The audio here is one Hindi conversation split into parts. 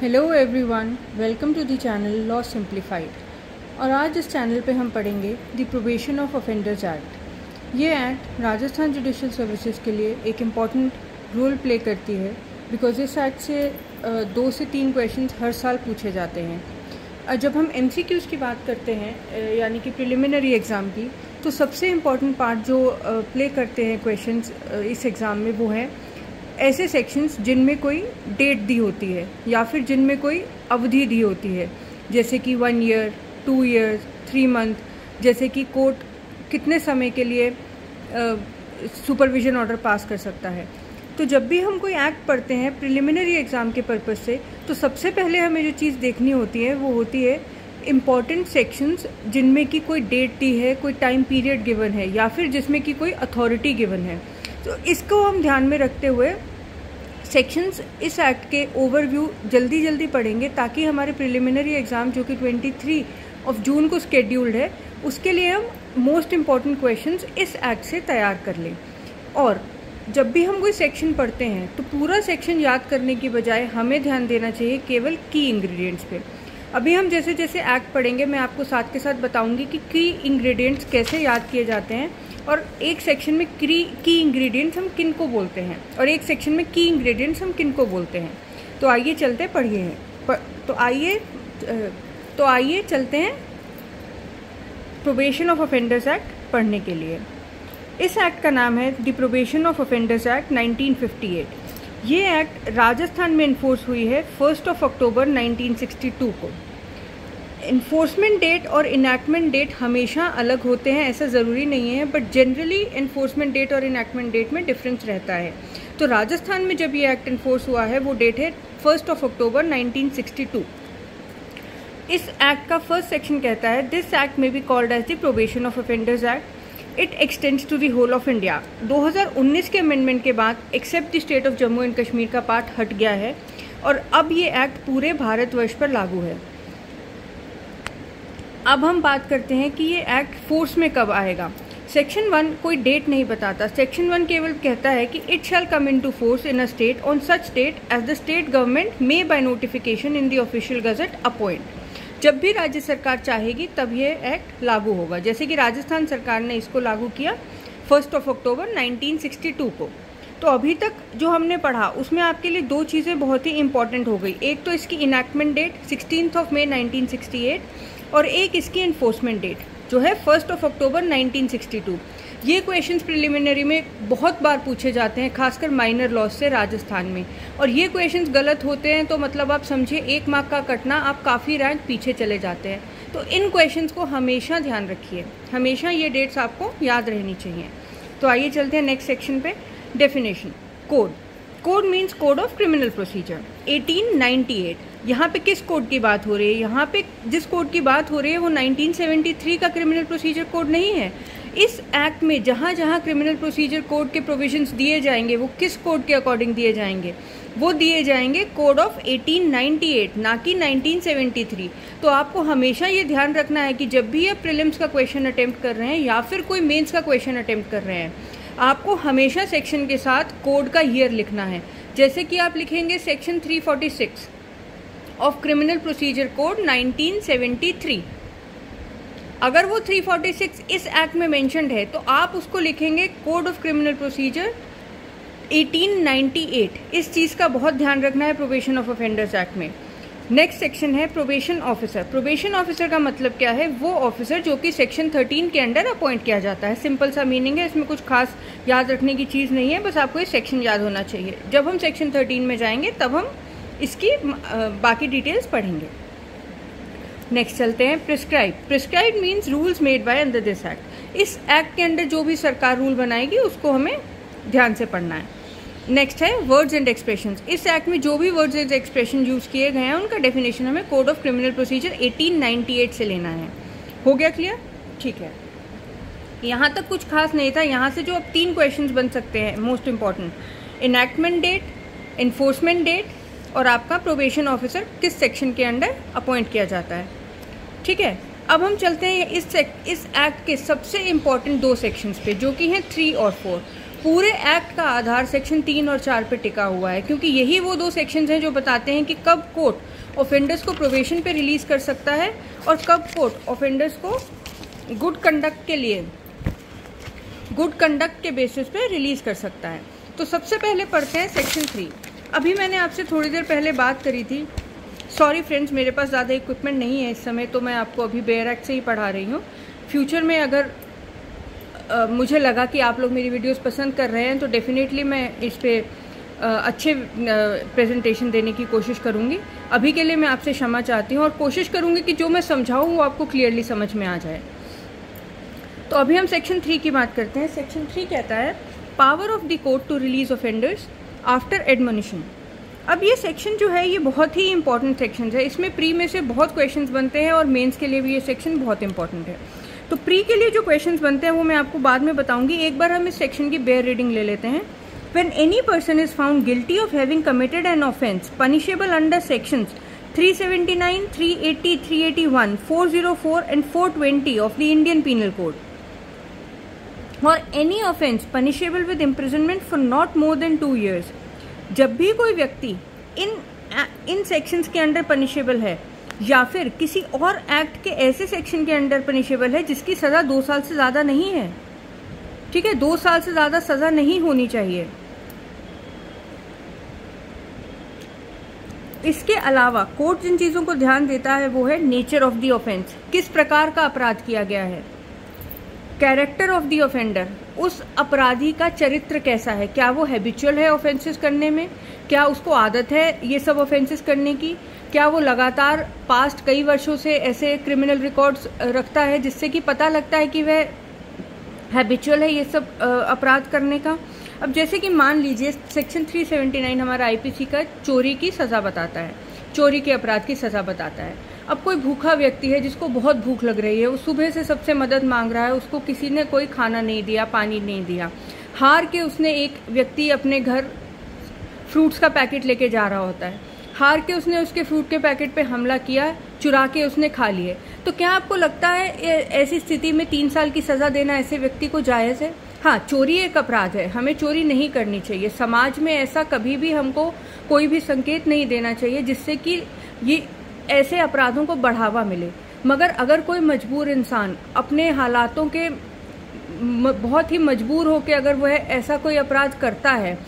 Hello everyone, welcome to the channel law simplified. और आज इस चैनल पे हम पढ़ेंगे the probation of offenders act. ये एक्ट राजस्थान जुडिशल सर्विसेज के लिए एक इम्पॉर्टेंट रोल प्ले करती है बिकॉज इस एक्ट से 2 से 3 क्वेश्चंस हर साल पूछे जाते हैं। जब हम MCQs की बात करते हैं यानी कि प्रिलिमिनरी एग्ज़ाम की, तो सबसे इम्पॉर्टेंट पार्ट जो प्ले करते हैं क्वेश्चंस इस एग्ज़ाम में वो है ऐसे सेक्शंस जिनमें कोई डेट दी होती है या फिर जिनमें कोई अवधि दी होती है, जैसे कि 1 ईयर, 2 ईयर्स, 3 मंथ, जैसे कि कोर्ट कितने समय के लिए सुपरविजन ऑर्डर पास कर सकता है। तो जब भी हम कोई एक्ट पढ़ते हैं प्रिलिमिनरी एग्ज़ाम के पर्पज़ से, तो सबसे पहले हमें जो चीज़ देखनी होती है वो होती है इम्पॉर्टेंट सेक्शंस जिनमें कि कोई डेट दी है, कोई टाइम पीरियड गिवन है या फिर जिसमें कि कोई अथॉरिटी गिवन है। तो इसको हम ध्यान में रखते हुए सेक्शंस इस एक्ट के ओवरव्यू जल्दी पढ़ेंगे ताकि हमारे प्रिलिमिनरी एग्ज़ाम जो कि 23 जून को स्केड्यूल्ड है, उसके लिए हम मोस्ट इम्पॉर्टेंट क्वेश्चंस इस एक्ट से तैयार कर लें। और जब भी हम कोई सेक्शन पढ़ते हैं तो पूरा सेक्शन याद करने की बजाय हमें ध्यान देना चाहिए केवल की इंग्रेडिएंट्स पे। अभी हम जैसे जैसे एक्ट पढ़ेंगे मैं आपको साथ के साथ बताऊंगी कि की इंग्रेडिएंट्स कैसे याद किए जाते हैं और एक सेक्शन में की इंग्रेडिएंट्स हम किन को बोलते हैं और एक सेक्शन में की इंग्रेडिएंट्स हम किन को बोलते हैं। तो आइए चलते पढ़िए हैं। तो आइए चलते हैं प्रोबेशन ऑफ ऑफेंडर्स एक्ट पढ़ने के लिए। इस एक्ट का नाम है the probation of offenders act 1958। ये एक्ट राजस्थान में इन्फोर्स हुई है 1 अक्टूबर 1962 को। इन्फोर्समेंट डेट और इनैक्टमेंट डेट हमेशा अलग होते हैं, ऐसा ज़रूरी नहीं है, बट जनरली इन्फोर्समेंट डेट और इनैक्टमेंट डेट में डिफरेंस रहता है। तो राजस्थान में जब ये एक्ट इन्फोर्स हुआ है वो डेट है 1 अक्टूबर 1962। इस एक्ट का फर्स्ट सेक्शन कहता है this act may be called as the probation of offenders act. It extends to the whole of India. 2019 के अमेंडमेंट के बाद except the state of Jammu and Kashmir का पार्ट हट गया है और अब ये एक्ट पूरे भारतवर्ष पर लागू है। अब हम बात करते हैं कि ये एक्ट फोर्स में कब आएगा। सेक्शन 1 कोई डेट नहीं बताता। सेक्शन 1 केवल कहता है कि it shall come into force in a state on such date as the state government may by notification in the official gazette appoint. जब भी राज्य सरकार चाहेगी तब ये एक्ट लागू होगा। जैसे कि राजस्थान सरकार ने इसको लागू किया 1 अक्टूबर 1962 को। तो अभी तक जो हमने पढ़ा उसमें आपके लिए 2 चीज़ें बहुत ही इंपॉर्टेंट हो गई। एक तो इसकी इनैक्टमेंट डेट 16 मई 1968 और एक इसकी इन्फोर्समेंट डेट जो है 1 अक्टूबर 1962। ये क्वेश्चंस प्रिलिमिनरी में बहुत बार पूछे जाते हैं, खासकर माइनर लॉज से राजस्थान में। और ये क्वेश्चंस गलत होते हैं तो मतलब आप समझिए 1 मार्क का कटना, आप काफ़ी रैंक पीछे चले जाते हैं। तो इन क्वेश्चंस को हमेशा ध्यान रखिए, हमेशा ये डेट्स आपको याद रहनी चाहिए। तो आइए चलते हैं नेक्स्ट सेक्शन पे। Definition. Code means code of criminal procedure 1898। यहाँ पे किस कोड की बात हो रही है? यहाँ पे जिस कोड की बात हो रही है वो 1973 का क्रिमिनल प्रोसीजर कोड नहीं है। इस एक्ट में जहाँ जहाँ क्रिमिनल प्रोसीजर कोड के प्रोविजंस दिए जाएंगे वो किस कोड के अकॉर्डिंग दिए जाएंगे? वो दिए जाएंगे कोड ऑफ 1898, ना कि 1973। तो आपको हमेशा ये ध्यान रखना है कि जब भी आप प्रीलिम्स का क्वेश्चन अटेम्प्ट कर रहे हैं या फिर कोई मेंस का क्वेश्चन अटेम्प्ट कर रहे हैं, आपको हमेशा सेक्शन के साथ कोड का ईयर लिखना है। जैसे कि आप लिखेंगे section 346 of criminal procedure code 1973। अगर वो 346 इस एक्ट में मेंशन्ड है तो आप उसको लिखेंगे कोड ऑफ क्रिमिनल प्रोसीजर 1898। इस चीज़ का बहुत ध्यान रखना है प्रोबेशन ऑफ ऑफेंडर्स एक्ट में। नेक्स्ट सेक्शन है प्रोबेशन ऑफिसर। प्रोबेशन ऑफिसर का मतलब क्या है? वो ऑफिसर जो कि सेक्शन 13 के अंडर अपॉइंट किया जाता है। सिंपल सा मीनिंग है, इसमें कुछ खास याद रखने की चीज़ नहीं है, बस आपको ये सेक्शन याद होना चाहिए। जब हम सेक्शन 13 में जाएंगे तब हम इसकी बाकी डिटेल्स पढ़ेंगे। नेक्स्ट चलते हैं prescribe. Prescribe means rules made by under this act. इस एक्ट के अंडर जो भी सरकार रूल बनाएगी उसको हमें ध्यान से पढ़ना है। नेक्स्ट है वर्ड्स एंड एक्सप्रेशंस। इस एक्ट में जो भी वर्ड्स एंड एक्सप्रेशन यूज किए गए हैं उनका डेफिनेशन हमें कोड ऑफ क्रिमिनल प्रोसीजर 1898 से लेना है। हो गया क्लियर? ठीक है, यहाँ तक कुछ खास नहीं था। यहाँ से जो अब 3 क्वेश्चंस बन सकते हैं most important, enactment date, enforcement date और आपका प्रोबेशन ऑफिसर किस सेक्शन के अंडर अपॉइंट किया जाता है। ठीक है, अब हम चलते हैं इस एक्ट के सबसे इम्पॉर्टेंट 2 सेक्शंस पे जो कि हैं 3 और 4। पूरे एक्ट का आधार सेक्शन 3 और 4 पे टिका हुआ है, क्योंकि यही वो दो सेक्शंस हैं जो बताते हैं कि कब कोर्ट ऑफेंडर्स को प्रोबेशन पे रिलीज कर सकता है और कब कोर्ट ऑफेंडर्स को गुड कंडक्ट के बेसिस पे रिलीज कर सकता है। तो सबसे पहले पढ़ते हैं सेक्शन 3। अभी मैंने आपसे थोड़ी देर पहले बात करी थी, सॉरी फ्रेंड्स मेरे पास ज़्यादा इक्विपमेंट नहीं है इस समय, तो मैं आपको अभी बेयर एक्ट से ही पढ़ा रही हूँ। फ्यूचर में अगर मुझे लगा कि आप लोग मेरी वीडियोस पसंद कर रहे हैं तो डेफिनेटली मैं इस पे अच्छे प्रेजेंटेशन देने की कोशिश करूँगी। अभी के लिए मैं आपसे क्षमा चाहती हूँ और कोशिश करूँगी कि जो मैं समझाऊँ वो आपको क्लियरली समझ में आ जाए। तो अभी हम सेक्शन 3 की बात करते हैं। सेक्शन 3 कहता है power of the court to release offenders after admonition. अब ये सेक्शन जो है ये बहुत ही इंपॉर्टेंट सेक्शन है। इसमें प्री में से बहुत क्वेश्चंस बनते हैं और मेंस के लिए भी ये सेक्शन बहुत इंपॉर्टेंट है। तो प्री के लिए जो क्वेश्चंस बनते हैं वो मैं आपको बाद में बताऊंगी। एक बार हम इस सेक्शन की बेयर रीडिंग ले लेते हैं। When any person is found guilty of having committed an offence punishable under sections 379, 380, 381, 404 and 420 of the Indian Penal Code, or any offence punishable with imprisonment for not more than 2 years, जब भी कोई व्यक्ति इन सेक्शंस के अंडर पनिशेबल है या फिर किसी और एक्ट के ऐसे सेक्शन के अंडर पनिशेबल है जिसकी सजा 2 साल से ज्यादा नहीं है, ठीक है, 2 साल से ज्यादा सजा नहीं होनी चाहिए। इसके अलावा कोर्ट जिन चीजों को ध्यान देता है वो है नेचर ऑफ द ऑफेंस, किस प्रकार का अपराध किया गया है, कैरेक्टर ऑफ द ऑफेंडर, उस अपराधी का चरित्र कैसा है, क्या वो हैबिचुअल है ऑफेंसेस करने में, क्या उसको आदत है ये सब ऑफेंसेस करने की, क्या वो लगातार पास्ट कई वर्षों से ऐसे क्रिमिनल रिकॉर्ड्स रखता है जिससे कि पता लगता है कि वह हैबिचुअल है ये सब अपराध करने का। अब जैसे कि मान लीजिए सेक्शन 379 हमारा आईपीसी का चोरी की सजा बताता है, चोरी के अपराध की सजा बताता है। अब कोई भूखा व्यक्ति है जिसको बहुत भूख लग रही है, वो सुबह से सबसे मदद मांग रहा है, उसको किसी ने कोई खाना नहीं दिया, पानी नहीं दिया, हार के उसने एक व्यक्ति अपने घर फ्रूट्स का पैकेट लेके जा रहा होता है, हार के उसने उसके फ्रूट के पैकेट पे हमला किया, चुरा के उसने खा लिए। तो क्या आपको लगता है ऐसी स्थिति में 3 साल की सजा देना ऐसे व्यक्ति को जायज है? हाँ, चोरी एक अपराध है, हमें चोरी नहीं करनी चाहिए। समाज में ऐसा कभी भी हमको कोई भी संकेत नहीं देना चाहिए जिससे कि ये ऐसे अपराधों को बढ़ावा मिले। मगर अगर कोई मजबूर इंसान अपने हालातों के बहुत ही मजबूर होकर अगर वह ऐसा कोई अपराध करता है,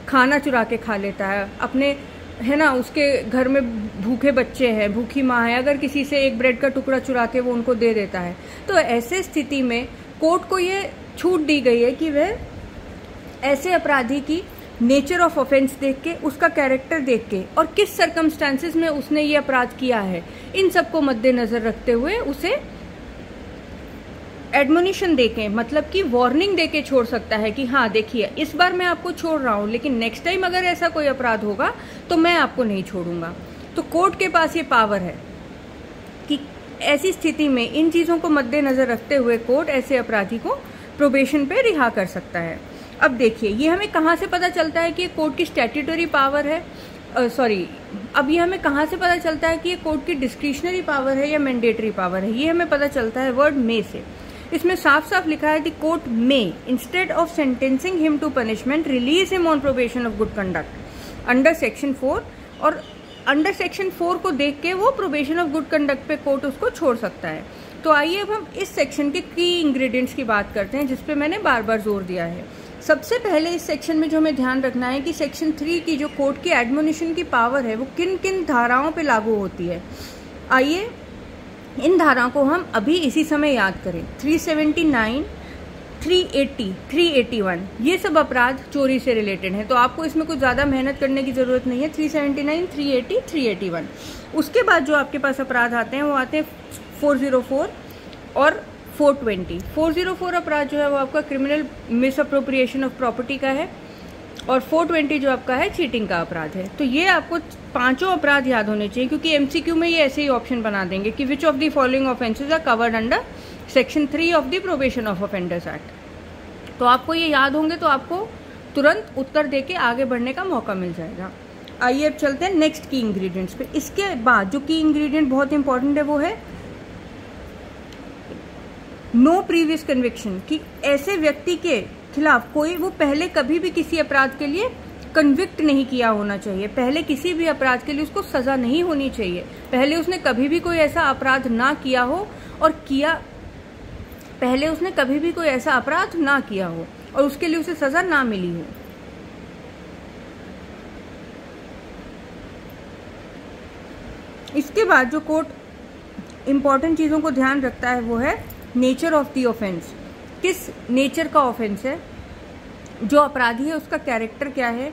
खाना चुरा के खा लेता है अपने, है ना, उसके घर में भूखे बच्चे हैं, भूखी माँ है, अगर किसी से एक ब्रेड का टुकड़ा चुरा के वो उनको दे देता है, तो ऐसे स्थिति में कोर्ट को ये छूट दी गई है कि वह ऐसे अपराधी की नेचर ऑफ ऑफेंस देख के, उसका कैरेक्टर देख के और किस सर्कमस्टांसेस में उसने ये अपराध किया है, इन सबको मद्देनजर रखते हुए उसे एडमोनिशन देके, मतलब कि वार्निंग देके छोड़ सकता है कि हाँ देखिए इस बार मैं आपको छोड़ रहा हूँ, लेकिन नेक्स्ट टाइम अगर ऐसा कोई अपराध होगा तो मैं आपको नहीं छोड़ूंगा। तो कोर्ट के पास ये पावर है कि ऐसी स्थिति में इन चीजों को मद्देनजर रखते हुए कोर्ट ऐसे अपराधी को प्रोबेशन पे रिहा कर सकता है। अब देखिए ये हमें कहाँ से पता चलता है कि ये कोर्ट की स्टैट्यूटरी पावर है, अब ये हमें कहाँ से पता चलता है कि ये कोर्ट की डिस्क्रिशनरी पावर है या मैंडेटरी पावर है? ये हमें पता चलता है वर्ड मे से। इसमें साफ साफ लिखा है the court may instead of sentencing him to punishment release him on probation of good conduct under section 4, और अंडर सेक्शन 4 को देख के वो प्रोबेशन ऑफ गुड कंडक्ट पे कोर्ट उसको छोड़ सकता है। तो आइए अब हम इस सेक्शन के की इंग्रेडिएंट्स की बात करते हैं जिसपे मैंने बार बार जोर दिया है। सबसे पहले इस सेक्शन में जो हमें ध्यान रखना है कि सेक्शन 3 की जो कोर्ट की एडमोनिशन की पावर है वो किन किन धाराओं पे लागू होती है। आइए इन धाराओं को हम अभी इसी समय याद करें। 379, 380, 381 ये सब अपराध चोरी से रिलेटेड हैं, तो आपको इसमें कुछ ज़्यादा मेहनत करने की ज़रूरत नहीं है। 379, 380, 381। उसके बाद जो आपके पास अपराध आते हैं वो आते हैं 404 और 420। 404 अपराध जो है वो आपका क्रिमिनल मिसअप्रोप्रिएशन ऑफ प्रॉपर्टी का है, और 420 जो आपका है चीटिंग का अपराध है। तो ये आपको पांचों अपराध याद होने चाहिए, क्योंकि एमसीक्यू में ये ऐसे ही ऑप्शन बना देंगे कि which of the following offences are covered under section 3 of the probation of offenders act. तो आपको ये याद होंगे तो आपको तुरंत उत्तर देके आगे बढ़ने का मौका मिल जाएगा। आइए अब चलते हैं नेक्स्ट की इंग्रेडिएंट्स पे। इसके बाद जो की इंग्रेडिएंट बहुत इंपॉर्टेंट है वो है नो प्रीवियस कन्विक्शन, कि ऐसे व्यक्ति के खिलाफ कोई वो पहले कभी भी किसी अपराध के लिए कन्विक्ट नहीं किया होना चाहिए, पहले किसी भी अपराध के लिए उसको सजा नहीं होनी चाहिए, पहले उसने कभी भी कोई ऐसा अपराध ना किया हो और पहले उसने कभी भी कोई ऐसा अपराध ना किया हो और उसके लिए उसे सजा ना मिली हो। इसके बाद जो कोर्ट इंपॉर्टेंट चीज़ों को ध्यान रखता है वो है नेचर ऑफ द ऑफेंस। किस नेचर का ऑफेंस है, जो अपराधी है उसका कैरेक्टर क्या है,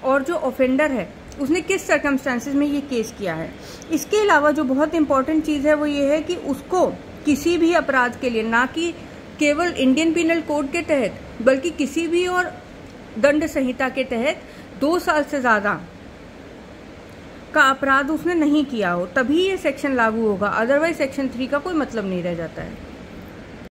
और जो ऑफेंडर है उसने किस सर्कमस्टांसेस में ये केस किया है। इसके अलावा जो बहुत इंपॉर्टेंट चीज़ है वो ये है कि उसको किसी भी अपराध के लिए, ना कि केवल इंडियन पिनल कोड के तहत बल्कि किसी भी और दंड संहिता के तहत 2 साल से ज़्यादा का अपराध उसने नहीं किया हो, तभी ये सेक्शन लागू होगा, अदरवाइज सेक्शन 3 का कोई मतलब नहीं रह जाता है।